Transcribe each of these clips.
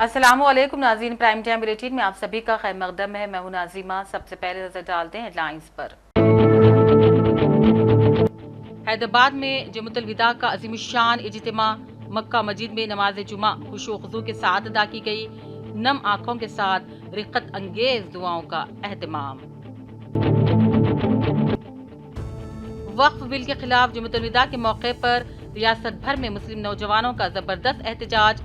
अस्सलामुअलैकुम नाज़रीन, prime time bulletin में आप सभी का खैर मकदम है। मैं हूं नाज़िमा। सबसे पहले नजर डालते हैं हेडलाइंस पर। हैदराबाद में जमुअतुल विदा का अज़ीमुश्शान इज्तिमा, मक्का मस्जिद में नमाज जुमा खुशू खुजू के साथ अदा की गई। नम आंखों के साथ रिक्कत अंगेज दुआओं का एहतमाम। वक्फ बिल के खिलाफ जमुअतुल विदा के मौके पर रियासत भर में मुस्लिम नौजवानों का जबरदस्त एहतजाज।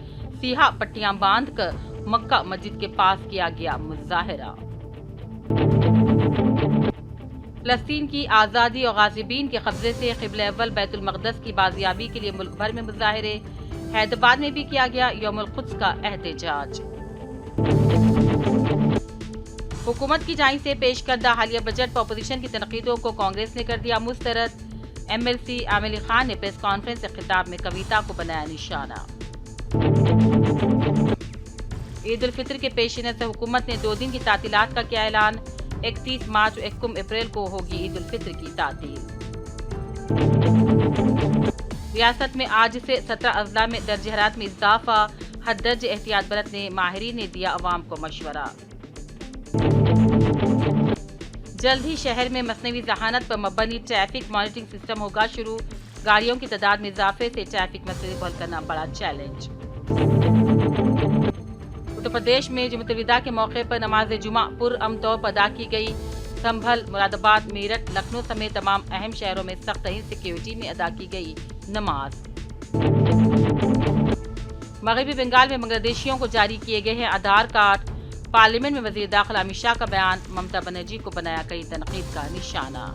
सियाह पट्टियां बांधकर मक्का मस्जिद के पास किया गया मुजाहिरा। फलस्तीन की आज़ादी और गाज़िबीन के कब्जे से क़िबला अव्वल बैतुल मक़दस की बाजियाबी के लिए मुल्क भर में मुजाहिरे। हैदराबाद में भी किया गया यौमुल क़ुद्स का एहतजाज। हुकूमत की जानिब से पेश करदा हालिया बजट पर अपोजिशन की तनकीदों को कांग्रेस ने कर दिया मुस्तरद। MLC आमिर अली खान ने प्रेस कॉन्फ्रेंस से खिताब में कविता को बनाया निशाना। ईद उल फितर के पेश नज़र हुकूमत ने 2 दिन की तातीलात का किया ऐलान। 31 मार्च और 1 अप्रैल को होगी ईद उल फितर की तातील। रियासत में आज से 17 अजला में दर्ज हरारत में इजाफा। हद दर्ज एहतियात बरतने माहिरीन ने दिया अवाम को मशवरा। जल्द ही शहर में मसनवी जहानत पर मबनी ट्रैफिक मॉनिटरिंग सिस्टम होगा शुरू। गाड़ियों की तादाद में इजाफे से ट्रैफिक मसले को हल करना बड़ा चैलेंज। उत्तर प्रदेश में जमुअतुल विदा के मौके पर नमाज जुमा पुरअमन तौर पर अदा की गई। संभल, मुरादाबाद, मेरठ, लखनऊ समेत तमाम अहम शहरों में सख्त तरीन सिक्योरिटी में अदा की गई नमाज। मगरबी बंगाल में बांग्लादेशियों को जारी किए गए हैं आधार कार्ड। पार्लियामेंट में वजीर दाखिला अमित शाह का बयान। ममता बनर्जी को बनाया कई तनकीद का निशाना।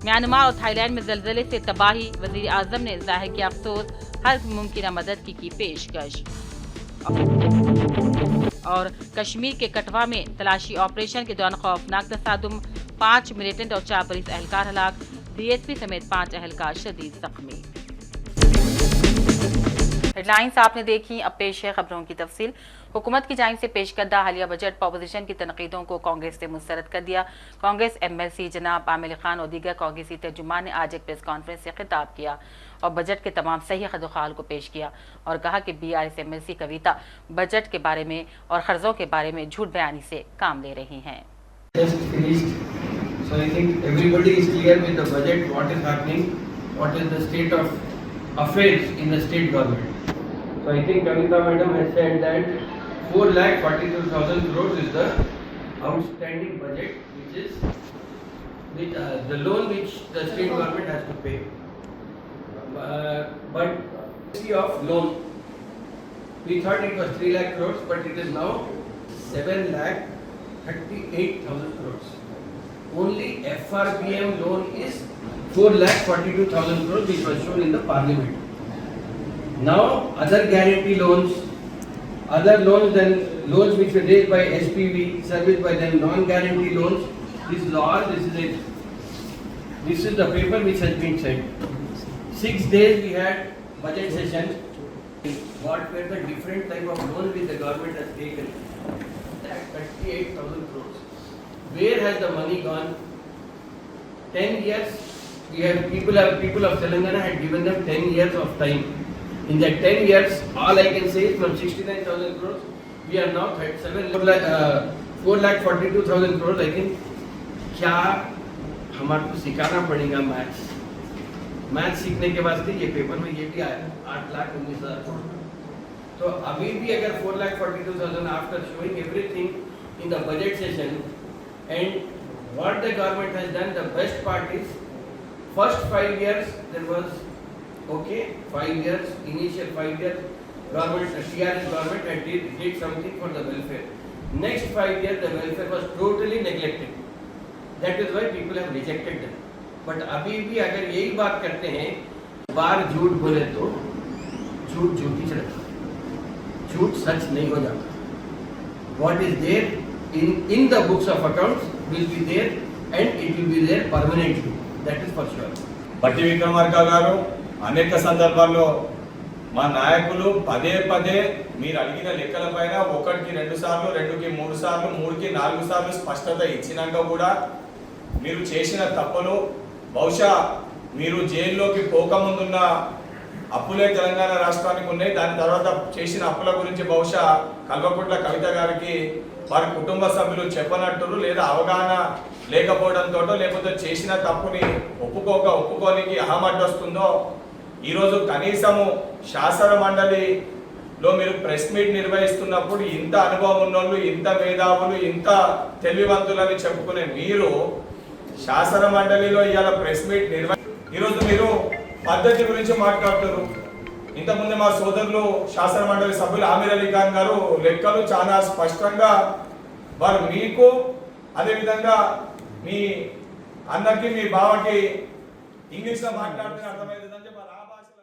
म्यांमार और थाईलैंड में जलजले से तबाही। वजीर आजम ने जाहिर किया अफसोस। हर मुमकिन मदद की पेशकश। और कश्मीर के कठवा में तलाशी ऑपरेशन के दौरान खौफनाक तसादुम। 5 मिलिटेंट और 4 पुलिस एहलकार हलाक। DSP समेत 5 एहलकार शदीद जख्मी। हेडलाइंस आपने देखी। अब पेश है खबरों की तफसील। हुकूमत की जानिब से पेश करदा हालिया बजट पर अपोजिशन की तनकीदों को कांग्रेस ने मुस्तरद कर दिया। कांग्रेस MLC जनाब आमिर अली खान और दीगर कांग्रेसी तर्जुमान ने आज एक प्रेस कॉन्फ्रेंस से खिताब किया और बजट के तमाम सही खदोखाल को पेश किया और कहा कि BRS MLC कविता बजट के बारे में और खर्चों के बारे में झूठ बयानी से काम ले रही हैं। So I think Kavita madam has said that 4,42,000 crores is the outstanding budget, which the loan which the state government has to pay. But of loan, we thought it was 3 lakh crores, but it is now 7,38,000 crores. Only FRBM loan is 4,42,000 crores, which was shown in the parliament. Now other guarantee loans, other loans than loans which were raised by SPV, serviced by them, non-guarantee loans. This is all. This is the paper which has been sent. 6 days we had budget session. What were the different type of loans which the government has taken? That 38,000 crores. Where has the money gone? 10 years. People of Telangana had given them 10 years of time. In that 10 years, all I can say is from 69,000 crores, we are now 4,42,000 crores. I think क्या हमारे को सिखाना पड़ेगा maths सीखने के वास्ते ये paper में ये भी आया 8,19,000 करोड़। तो अभी भी अगर 4,42,000 after showing everything in the budget session and what the government has done, the best part is first 5 years there was okay, 5 years, initial 5 years, TRS government had did something for the welfare. Next 5 years, the welfare was totally neglected. That is why people have rejected them. But अभी भी अगर यही बात करते हैं, बार झूठ बोले तो झूठ ही चलता, झूठ सच नहीं हो जाता. What is there in the books of accounts will be there and it will be there permanently. That is for sure. బట్టి విక్రమార్క గారు అనేక సందర్భాల్లో మా నాయకులు పదే మీరు అడిగిన లెక్కల పైన 1కి 2 సార్లు 2కి 3 సార్లు 3కి 4 సార్లు స్పష్టత ఇచ్చినాక కూడా మీరు చేసిన తప్పులు బహుశా మీరు జైల్లోకి పోకముందున్న అప్పులే తెలంగాణ రాష్ట్రానికి ఉన్నాయి. దాని తర్వాత చేసిన అప్పుల గురించి బహుశా కల్వకుంట్ల కవిత గారికి వారి కుటుంబ సభ్యులు చెప్పనట్టురు, లేదా అవగాహన లేకపోవడంతో, లేకపోతే చేసిన తప్పుని ఒప్పుకోనికి అహమడ్డు వస్తుందో. ఈరోజు కనీసము శాసన మండలిలో మీరు ప్రెస్ మీట్ నిర్వహిస్తున్నప్పుడు ఇంత అనుభవం ఉన్నోళ్ళు, ఇంత మేధావులు, ఇంత తెలివివంతులని చెప్పుకునే మీరు శాసన మండలిలో ఇవాళ ప్రెస్ మీట్ ఈరోజు మీరు పద్ధతి గురించి మాట్లాడుతున్నారు. ఇంతకుముందు మా సోదరులు శాసన మండలి సభ్యులు ఆమీర్ అలీ ఖాన్ గారు లెక్కలు చాలా స్పష్టంగా వారు మీకు అదేవిధంగా మీ అన్నకి మీ బావకి ఇంగ్లీష్లో మాట్లాడుతున్న అర్థమైందంటే మరి ఆ భాషలో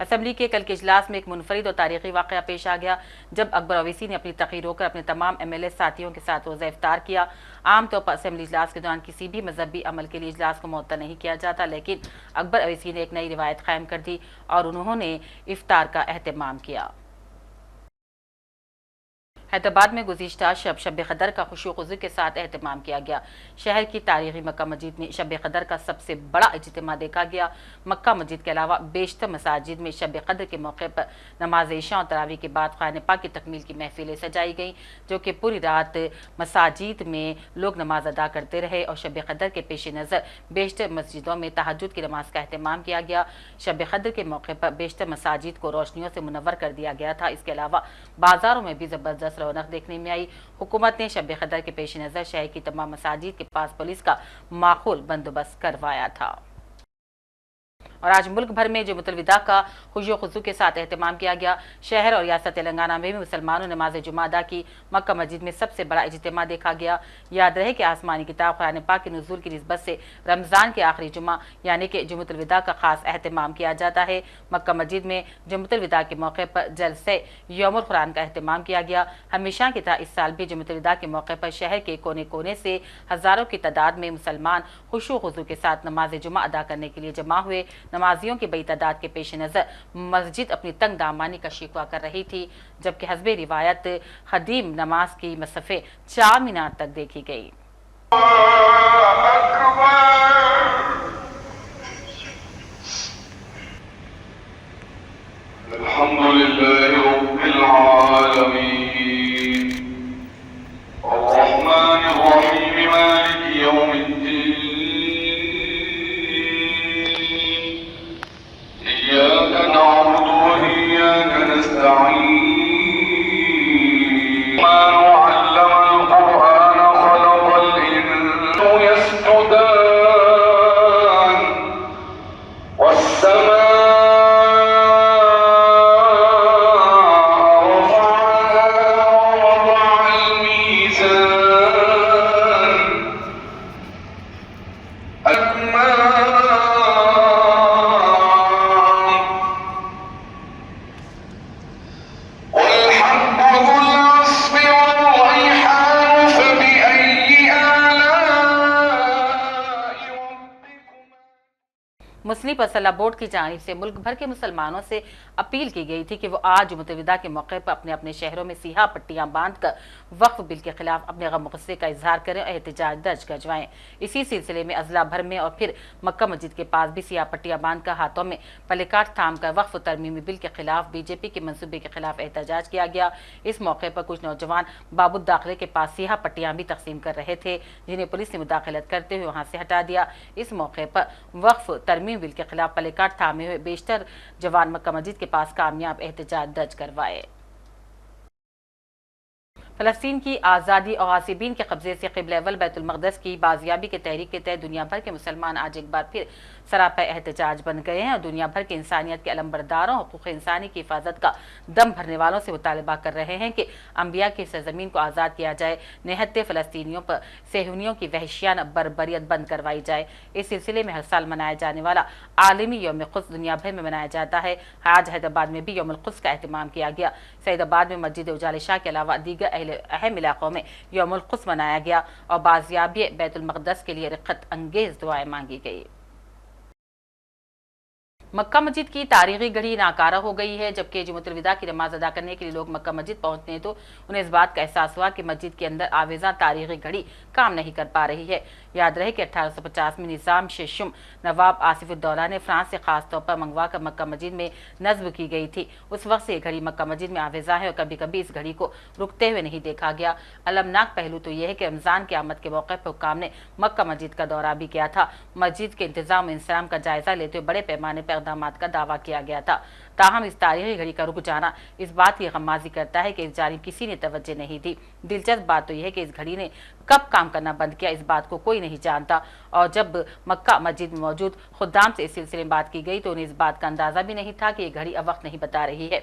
असेंबली के कल के इजलास में एक मुनफरिद और तारीखी वाक़या पेश आ गया जब अकबर ओवैसी ने अपनी तक़रीर होकर अपने तमाम MLA साथियों के साथ रोज़ा इफ्तार किया। आमतौर पर असेंबली इजलास के दौरान किसी भी मजहबी अमल के लिए इजलास को मुअत्तल नहीं किया जाता, लेकिन अकबर ओवैसी ने एक नई रिवायत कायम कर दी और उन्होंने इफ्तार का एहतमाम किया। हैदराबाद में गुज़िश्ता शब क़दर का खुशू खुज़ू के साथ एहतमाम किया गया। शहर की तारीख़ी मक्का मस्जिद में शब क़दर का सबसे बड़ा इज्तिमा देखा गया। मक्का मस्जिद के अलावा बेशतर मसाजिद में शब क़दर के मौके पर नमाज इशा और तरावी के बाद ख़ुरान पाक की तकमील की महफिलें सजाई गईं, जो कि पूरी रात मसाजिद में लोग नमाज अदा करते रहे और शब क़दर के पेश नज़र बेशतर मस्जिदों में तहज्जुद की नमाज का एहतमाम किया गया। शब क़दर के मौके पर बेशतर मसाजिद को रोशनियों से मुनव्वर कर दिया गया था। इसके अलावा बाज़ारों में भी ज़बरदस्त रौनक देखने में आई। हुकूमत ने शब क़दर के पेश नज़र शहर की तमाम मसाजिद के पास पुलिस का माकूल बंदोबस्त करवाया था। और आज मुल्क भर में जुम्मतुल विदा का खुशो खुशू के साथ एहतमाम किया गया। शहर और रियासत तेलंगाना में भी मुसलमानों ने नमाज जुमा अदा की। मक्का मस्जिद में सबसे बड़ा इज्तिमा देखा गया। याद रहे कि आसमानी किताब क़ुरान पाक के नुज़ूल की निस्बत से रमज़ान के आखिरी जुमा यानी कि जुम्मतुल विदा का खास एहतमाम किया जाता है। मक्का मस्जिद में जुम्मतुल विदा के मौके पर जलसे यौमुल कुरान का एहतमाम किया गया। हमेशा की तरह इस साल भी जुम्मतुल विदा के मौके पर शहर के कोने कोने से हज़ारों की तादाद में मुसलमान खुशू खुशू के साथ नमाज जुमा अदा करने के लिए जमा हुए। नमाजियों की बड़ी तादाद के पेश नज़र मस्जिद अपनी तंग दामानी का शिकवा कर रही थी, जबकि हस्बे रिवायत खदीम नमाज की मसफ़े 4 मीनार तक देखी गई। मुस्लिम फसला बोर्ड की जानिब से मुल्क भर के मुसलमानों से अपील की गई थी कि वो आज जुम्मतुल विदा के मौके पर अपने अपने शहरों में सियाह पट्टियां बांधकर वक्फ बिल के खिलाफ अपने गम गुस्से का इजहार करें और एहतजाज दर्ज करवाएं। इसी सिलसिले में अजला भर में और फिर मक्का मस्जिद के पास भी सियाह पट्टियां बांधकर हाथों में प्लेकार्ड थाम कर वक्फ तरमीमी बिल के खिलाफ बीजेपी के मंसूबे के खिलाफ एहतजाज किया गया। इस मौके पर कुछ नौजवान बाबुल दाखिले के पास सियाह पट्टियां भी तकसीम कर रहे थे, जिन्हें पुलिस ने मुदाखलत करते हुए वहां से हटा दिया। इस मौके पर वक्फ तरमीम बिल के खिलाफ प्लेकार्ड थामे हुए बेशतर जवान मक्का मस्जिद के पास कामयाब एहतजाज दर्ज करवाए। फ़लस्तीन की आज़ादी और गासिबीन के कब्जे से क़िबला अव्वल बैतुल मक़दस की बाजियाबी के तहरीक के तहत दुनिया भर के मुसलमान आज एक बार फिर सरापा एहतजाज बन गए हैं और दुनिया भर के इंसानियत के अलंबरदारों और हुकूक़ इंसानी की हिफाजत का दम भरने वालों से मुतालबा कर रहे हैं कि अंबिया की सरज़मीन को आज़ाद किया जाए, निहत्ते फ़लस्तीनियों पर सेहूनियों की वहशियाना बर्बरियत बंद करवाई जाए। इस सिलसिले में हर साल मनाया जाने वाला आलमी यौम क़ुद्स दुनिया भर में मनाया जाता है। आज हैदराबाद में भी यौमुल क़ुद्स का एहतमाम किया गया। सईदाबाद में मस्जिद उजाले शाह के अलावा दीगर अहम इलाकों में यौमुल क़ुद्स मनाया गया और बाजियाबी बैतुल मक़दस के लिए रिक़्क़त अंगेज़ दुआएं मांगी गई। मक्का मस्जिद की तारीखी घड़ी नाकारा हो गई है। जबकि जुम्मतुल विदा की नमाज अदा करने के लिए लोग मक्का मस्जिद पहुंचते हैं तो उन्हें इस बात का एहसास हुआ कि मस्जिद के अंदर आवेजा तारीखी घड़ी काम नहीं कर पा रही है। याद रहे कि 1850 में निज़ाम शेशुम नवाब आसिफुद्दौला ने फ्रांस से खास तौर पर मंगवा कर मक्का मस्जिद में नस्ब की गई थी। उस वक्त से घड़ी मक्का मस्जिद में आवेजा है और कभी कभी इस घड़ी को रुकते हुए नहीं देखा गया। अलमनाक पहलू तो यह है कि रमजान की आमद के मौके पर हुक्काम ने मक्का मस्जिद का दौरा भी किया था। मस्जिद के इंतजाम इंतजाम का जायजा लेते हुए बड़े पैमाने पर इक़दाम का दावा किया गया था। ताहम इस तारीखी घड़ी का रुक जाना इस बात की गम्माज़ी करता है कि इस जानिब किसी ने तवज्जो नहीं दी। दिलचस्प बात तो यह है कि इस घड़ी ने कब काम करना बंद किया, इस बात को कोई नहीं जानता। और जब मक्का मस्जिद में मौजूद खुद्दाम से इस सिलसिले में बात की गई तो उन्हें इस बात का अंदाजा भी नहीं था कि यह घड़ी अब वक्त नहीं बता रही है।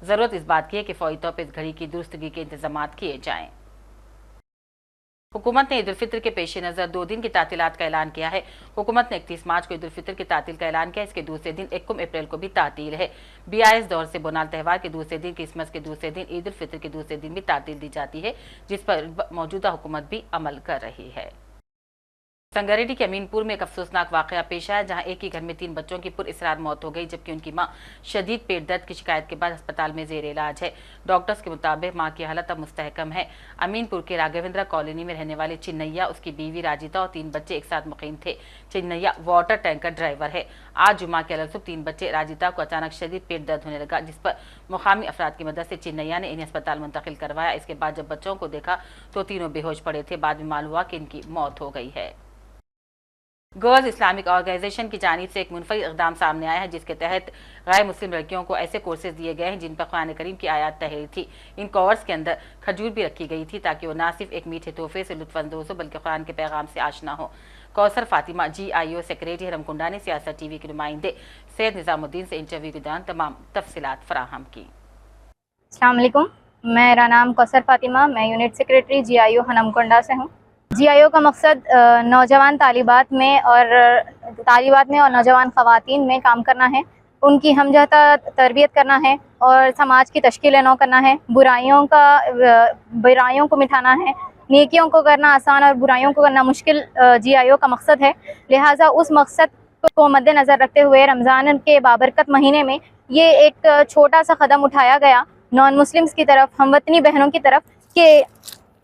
जरूरत इस बात की है कि फौरी तौर पर इस घड़ी की दुरुस्तगी के इंतजाम किए जाएं। हुकूमत ने ईद उल फितर के पेश नज़र 2 दिन की तातीलात का ऐलान किया है। हुकूमत ने 31 मार्च को ईद उल फितर की तातील का ऐलान किया। इसके दूसरे दिन 1 अप्रैल को भी तातील है। BIS दौर से बोनाल त्यौहार के दूसरे दिन, क्रिसमस के दूसरे दिन, ईद उल फितर के दूसरे दिन भी तातील दी जाती है, जिस पर मौजूदा हुकूमत भी अमल कर रही है। संगारेड्डी के अमीनपुर में एक अफसोसनाक वाकया पेश आया, जहां एक ही घर में 3 बच्चों की पुरअसरार मौत हो गई, जबकि उनकी मां शदीद पेट दर्द की शिकायत के बाद अस्पताल में जेर इलाज है। डॉक्टर्स के मुताबिक मां की हालत अब मुस्तहकम है। अमीनपुर के राघवेंद्र कॉलोनी में रहने वाले चिन्नैया, उसकी बीवी राजिता और 3 बच्चे एक साथ मुकीम थे। चिन्नैया वाटर टैंकर ड्राइवर है। आज जुमा के अलग 3 बच्चे राजिता को अचानक शदीद पेट दर्द होने लगा, जिस पर मुकामी अफराद की मदद से चिन्नैया ने इन्हें अस्पताल मुंतकिल करवाया। इसके बाद जब बच्चों को देखा तो तीनों बेहोश पड़े थे। बाद में मालूम हुआ कि इनकी मौत हो गई है। गर्ल्स इस्लामिक ऑर्गेनाइजेशन की जानिब से एक मुनफरिद इक़दाम सामने आया है, जिसके तहत गैर मुस्लिम लड़कियों को ऐसे कोर्सेज दिए गए हैं जिन पर कुरान करीम की आयत तहरीर थी। इन कोर्स के अंदर खजूर भी रखी गई थी ताकि वो न सिर्फ एक मीठे तोहफे से लुत्फ़अंदोज़ हो बल्कि कुरान के पैगाम से आशना हो। कौसर फातिमा GIO सेक्रेटरी हरमकुंडा ने सियासत TV के नुमाइंदे सैयद निज़ामुद्दीन से इंटरव्यू के दौरान तमाम तफसीलात फराहम की। अस्सलाम वालेकुम, मेरा नाम कौसर फातिमा, मैं यूनिट सेक्रेटरी GIO हरमकुंडा से हूँ। GIO का मकसद नौजवान तालिबात में और नौजवान ख़वातीन में काम करना है, उनकी हमजहता तरबियत करना है और समाज की तश्कील नौ करना है। बुराइयों को मिटाना है, नेकियों को करना आसान और बुराइयों को करना मुश्किल GIO का मकसद है। लिहाजा उस मकसद को मद्देनज़र रखते हुए रमज़ान के बाबरकत महीने में ये एक छोटा सा कदम उठाया गया नॉन मुस्लिम्स की तरफ, हमवतनी बहनों की तरफ, कि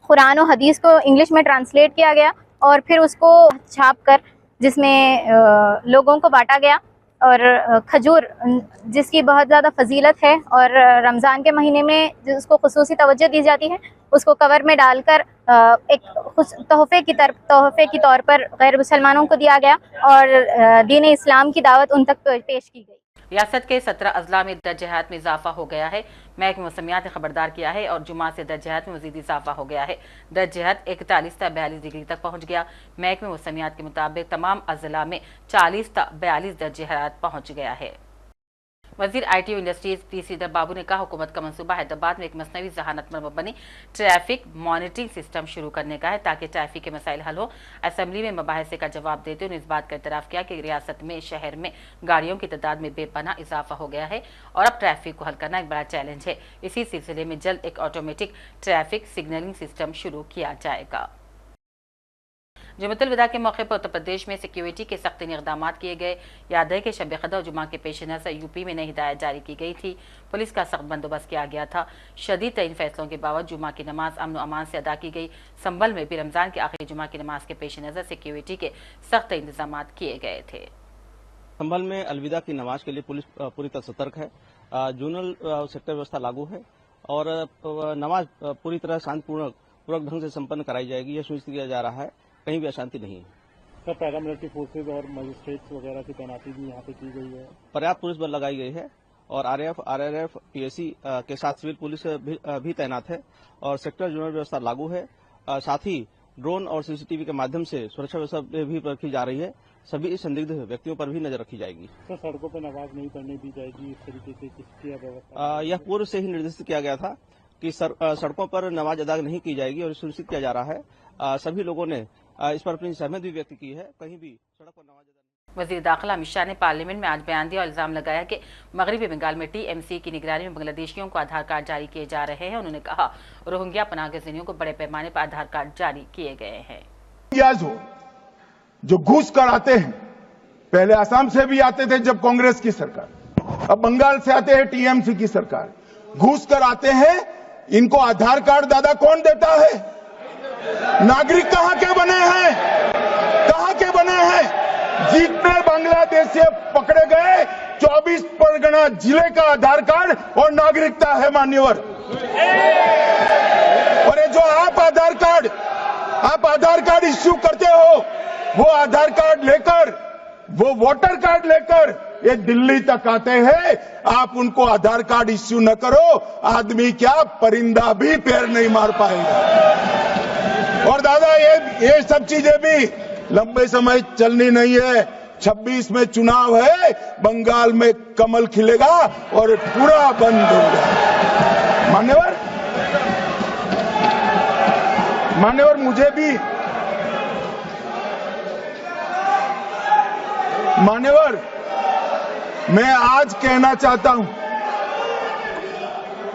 कुरान और हदीस को इंग्लिश में ट्रांसलेट किया गया और फिर उसको छाप कर जिसमें लोगों को बांटा गया। और खजूर जिसकी बहुत ज़्यादा फजीलत है और रमज़ान के महीने में जिसको खुसूसी तवज्जो दी जाती है, उसको कवर में डालकर एक तोहफ़े की तौर पर गैर मुसलमानों को दिया गया और दीन इस्लाम की दावत उन तक पेश की गई। रियासत के 17 अजला में दर्ज हरारत में इजाफा हो गया है। महकमे मौसमियात ने खबरदार किया है और जुमा से दर्ज हरारत में मजीद इजाफा हो गया है। दर्ज हरारत 41 से 42 डिग्री तक पहुँच गया। महकमे मौसमियात के मुताबिक तमाम अजला में 40 से 42 दर्ज हरारत पहुँच गया है। वज़ीर IT इंडस्ट्रीज P श्रीधर बाबू ने कहा, हुकूमत का मंसूबा हैदराबाद में एक मसनवी ज़हानत पर मबनी ट्रैफिक मॉनिटरिंग सिस्टम शुरू करने का है ताकि ट्रैफिक के मसाइल हल हो। असेंबली में मुबाहिसे का जवाब देते हुए इस बात का इतराफ़ किया कि रियासत में शहर में गाड़ियों की तादाद में बेपनाह इजाफा हो गया है और अब ट्रैफिक को हल करना एक बड़ा चैलेंज है। इसी सिलसिले में जल्द एक ऑटोमेटिक ट्रैफिक सिग्नलिंग सिस्टम शुरू किया जाएगा। जुम्मतुल विदा के मौके पर उत्तर प्रदेश में सिक्योरिटी के सख्त इक़दाम किए गए। याद है कि शब क़दर और जुमा के पेश नज़र UP में नई हिदायत जारी की गई थी। पुलिस का सख्त बंदोबस्त किया गया था। शदीद तरीन फैसलों के बावजूद जुमा की नमाज अमन व अमान से अदा की गई। संभल में भी रमज़ान के आखिरी जुमा की नमाज के पेश नज़र सिक्योरिटी के सख्त इंतजाम किए गए थे। संभल में अलविदा की नमाज के लिए पुलिस पूरी तरह सतर्क है। जोनल सेक्टर व्यवस्था लागू है और नमाज पूरी तरह शांतिपूर्वक ढंग से संपन्न कराई जाएगी, यह सुनिश्चित किया जा रहा है, कहीं भी अशांति नहीं है। सर, पैरामिलिट्री फोर्सेज और मजिस्ट्रेट्स वगैरह की तैनाती भी यहाँ पे की गई है। पर्याप्त पुलिस बल लगाई गई है और RAF, RRF, PSC के साथ सिविल पुलिस भी तैनात है और सेक्टर जोनल व्यवस्था लागू है। साथ ही ड्रोन और CCTV के माध्यम से सुरक्षा व्यवस्था भी रखी जा रही है। सभी संदिग्ध व्यक्तियों पर भी नजर रखी जाएगी। सर, सड़कों पर नमाज नहीं पढ़ने दी जाएगी, इस तरीके से किसकी व्यवस्था? यह पूर्व से ही निर्देशित किया गया था कि सड़कों पर नमाज अदा नहीं की जाएगी और सुनिश्चित किया जा रहा है। सभी लोगों ने इस पर अपनी सहमति भी व्यक्त की है, कहीं भी सड़क पर नमाज अदा। वज़ीर दाखिला अमित शाह ने पार्लियामेंट में आज बयान दिया और इल्ज़ाम लगाया कि मगरबी बंगाल में TMC की निगरानी में बांग्लादेशियों को आधार कार्ड जारी किए जा रहे हैं। उन्होंने कहा, रोहिंग्या पनाहगज़ीनों को बड़े पैमाने पर आधार कार्ड जारी किए गए हैं। जो घूस कर आते हैं पहले असम से भी आते थे जब कांग्रेस की सरकार, अब बंगाल से आते हैं टीएमसी की सरकार, घुस कर आते हैं। इनको आधार कार्ड दादा कौन देता है? नागरिक कहां के बने हैं? कहां के बने हैं? जितने बांग्लादेश से पकड़े गए 24 परगना जिले का आधार कार्ड और नागरिकता है मान्यवर। और ये जो आप आधार कार्ड इश्यू करते हो, वो आधार कार्ड लेकर, वो वोटर कार्ड लेकर ये दिल्ली तक आते हैं। आप उनको आधार कार्ड इश्यू न करो, आदमी क्या परिंदा भी पैर नहीं मार पाएगा। और दादा ये सब चीजें भी लंबे समय चलनी नहीं है। 26 में चुनाव है, बंगाल में कमल खिलेगा और पूरा बंद होगा। मान्यवर मुझे भी मैं आज कहना चाहता हूं,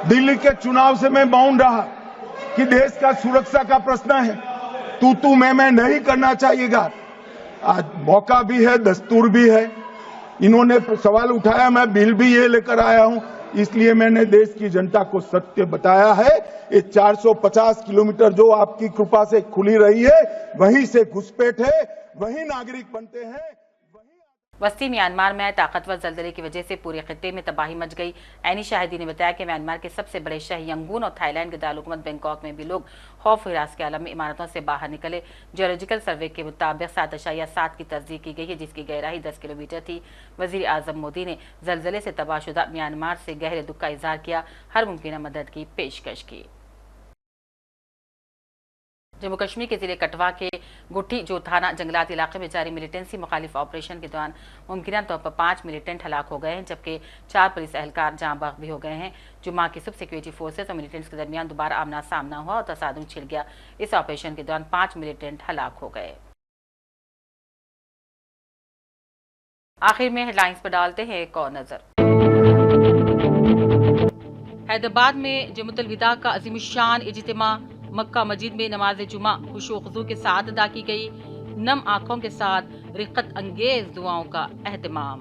दिल्ली के चुनाव से मैं मौन रहा कि देश का सुरक्षा का प्रश्न है, तू मैं नहीं करना चाहिएगा। आज मौका भी है, दस्तूर भी है। इन्होंने सवाल उठाया, मैं बिल भी ये लेकर आया हूं, इसलिए मैंने देश की जनता को सत्य बताया है। ये 450 किलोमीटर जो आपकी कृपा से खुली रही है, वहीं से घुसपैठ है, वहीं नागरिक बनते हैं। वस्ती म्यांमार में ताकतवर जलजले की वजह से पूरे खित्ते में तबाही मच गई। ऐनी शाहिदी ने बताया कि म्यांमार के सबसे बड़े शहर यंगून और थाईलैंड के दारुलहुकूमत बैंकॉक में भी लोग खौफ हिरास के आलम में इमारतों से बाहर निकले। जियोलॉजिकल सर्वे के मुताबिक 7.7 की तस्दीक की गई है, जिसकी गहराई 10 किलोमीटर थी। वजीर आजम मोदी ने जलजले से तबाहशुदा म्यांमार से गहरे दुख का इजहार किया, हर मुमकिन मदद की पेशकश की। जम्मू कश्मीर के जिले कठवा के गुट्ठी जो थाना जंगलात इलाके में जारी मिलिटेंसी मुखालिफ ऑपरेशन के दौरान मुमकिन तौर पर 5 मिलिटेंट हलाक हो गए हैं, जबकि 4 पुलिस एहलकार जाँ बख्त भी हो गए हैं। जुम्मा की सुबह सिक्योरिटी फोर्सेस और मिलिटेंट्स के दरमियान दोबारा आमना सामना हुआ और तसादुम छिड़ गया। इस ऑपरेशन के दौरान 5 मिलिटेंट हलाक हो गए। आखिर में हेडलाइंस पर डालते हैं एक और नजर। हैदराबाद में जमुअतुल विदा का अज़ीमुश्शान इज्तिमा मक्का मस्जिद में नमाज जुमा खुशू खुजू के साथ अदा की गई। नम आंखों के साथ रिक्कत अंगेज दुआओं का एहतमाम।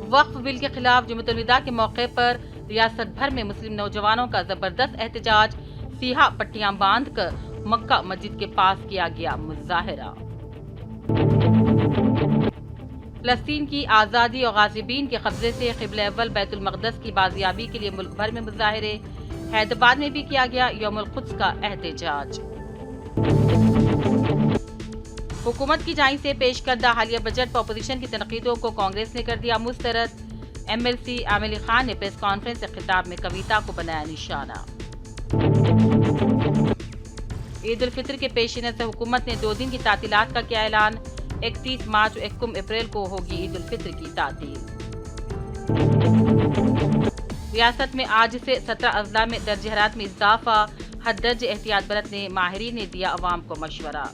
वक्फ बिल के खिलाफ जमुअतुल विदा के मौके पर रियासत भर में मुस्लिम नौजवानों का जबरदस्त एहतजाज। सियाह पट्टियां बांधकर मक्का मस्जिद के पास किया गया मुजाहिरा। फलस्तीन की आज़ादी और गाजिबीन के कब्जे से क़िबला अव्वल बैतुल मक़दस की बाजियाबी के लिए मुल्क भर में मुजाहिरे। हैदराबाद में भी किया गया यौमुल क़ुद्स का एहतजाज। हुकूमत की जानिब से पेश करदा हालिया बजट पर अपोजिशन की तनकीदों को कांग्रेस ने कर दिया मुस्तरद। एमएलसी आमिर अली खान ने प्रेस कॉन्फ्रेंस से खिताब में कविता को बनाया निशाना। ईद उल फितर के पेश नज़र हुकूमत ने 2 दिन की तातीलात का किया ऐलान। 31 मार्च और 21 अप्रैल को होगी ईद उल फितर की तातील। रियासत में आज से 17 अजला में दर्जे हरारत में इजाफा। हद दर्ज एहतियात बरतने माहिरीन ने दिया अवाम को मशवरा।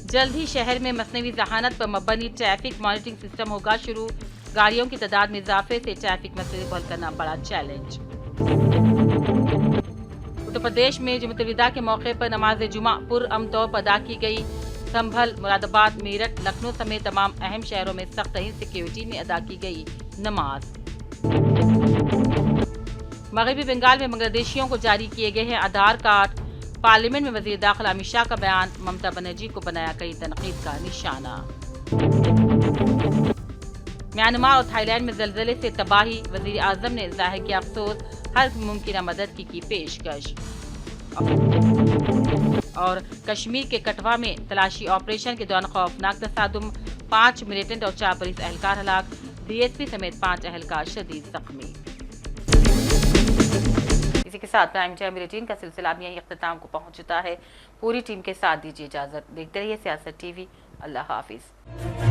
जल्द ही शहर में मसनवी जहानत पर मबनी ट्रैफिक मॉनिटरिंग सिस्टम होगा शुरू। गाड़ियों की तादाद में इजाफे से ट्रैफिक मसले को हल करना बड़ा चैलेंज। उत्तर प्रदेश में जमुअतुल विदा के मौके पर नमाज जुमा पुरअमन तौर पर अदा की गई। संभल, मुरादाबाद, मेरठ, लखनऊ समेत तमाम अहम शहरों में सख्त तरीन सिक्योरिटी में अदा की गई नमाज। मगरबी बंगाल में बांग्लादेशियों को जारी किए गए हैं आधार कार्ड। पार्लियामेंट में वजीर दाखिला अमित शाह का बयान। ममता बनर्जी को बनाया कई तनकीद का निशाना। म्यांमार और थाईलैंड में जलजले से तबाही। वजीर आजम ने जाहिर किया अफसोस, हर मुमकिन मदद की पेशकश। और कश्मीर के कठवा में तलाशी ऑपरेशन के दौरान खौफनाक तसादुम। 5 मिलिटेंट और 4 पुलिस एहलकार हलाक। डीएसपी समेत 5 एहलकार शदीद जख्मी। इसी के साथ प्राइम टाइम बुलेटिन का सिलसिला भी यहीं इख्तिताम को पहुंचता है। पूरी टीम के साथ दीजिए इजाजत। देखते रहिए सियासत टीवी। अल्लाह हाफिज।